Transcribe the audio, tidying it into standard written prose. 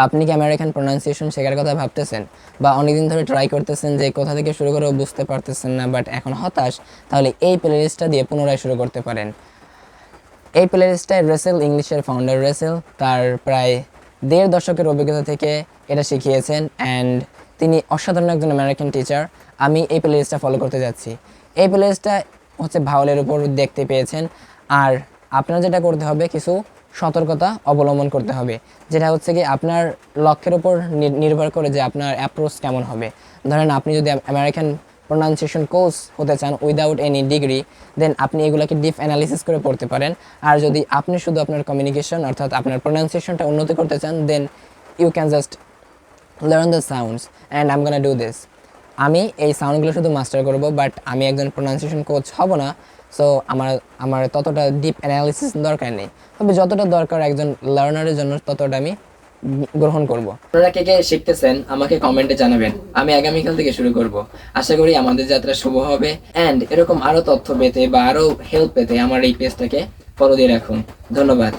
আপনি কি American pronunciation শেখার কথা ভাবতেছেন বা অনেকদিন ধরে ট্রাই করতেছেন যে কোথা থেকে শুরু করে বুঝতে পারতেছেন না, বাট এখন হতাশ, তাহলে এই প্লেলিস্টটা দিয়ে পুনরায় শুরু করতে পারেন। এই প্লেলিস্টটায় রেসেল ইংলিশের ফাউন্ডার রেসেল তার প্রায় 1.5 দশকের অভিজ্ঞতা থেকে এটা শিখিয়েছেন, অ্যান্ড তিনি অসাধারণ একজন আমেরিকান টিচার। আমি এই প্লেলিস্টটা ফলো করতে যাচ্ছি। এই প্লেলিস্টটা হচ্ছে ভাওয়ালের উপর দেখতে পেয়েছেন, আর আপনার যেটা করতে হবে কিছু সতর্কতা অবলম্বন করতে হবে, যেটা হচ্ছে কি আপনার লক্ষ্যের উপর নির্ভর করে যে আপনার অ্যাপ্রোচ কেমন হবে। ধরেন আপনি যদি আমেরিকান প্রোনাউন্সিয়েশন কোর্স হতে চান উইদাউট এনি ডিগ্রি, দেন আপনি এগুলোকে ডিপ অ্যানালিসিস করে পড়তে পারেন। আর যদি আপনি শুধু আপনার কমিউনিকেশন অর্থাৎ আপনার প্রোনাউন্সিয়েশনটা উন্নতি করতে চান, then you can just learn the sounds and I am gonna do this. আমি এই সাউন্ডগুলো শুধু মাস্টার করব, বাট আমি একজন প্রোনাউন্সিয়েশন কোচ হব না। সো আমার ততটা ডিপ অ্যানালিসিস দরকার নেই, তবে যতটা দরকার একজন লার্নারের জন্য ততটা আমি গ্রহণ করব। আপনারা কে কে শিখতেছেন আমাকে কমেন্টে জানাবেন। আমি আগামীকাল থেকে শুরু করব। আশা করি আমাদের যাত্রা শুভ হবে। অ্যান্ড এরকম আরও তথ্য পেতে বা আরও হেল্প পেতে আমার এই পেজটাকে ফলো দিয়ে রাখুন। ধন্যবাদ।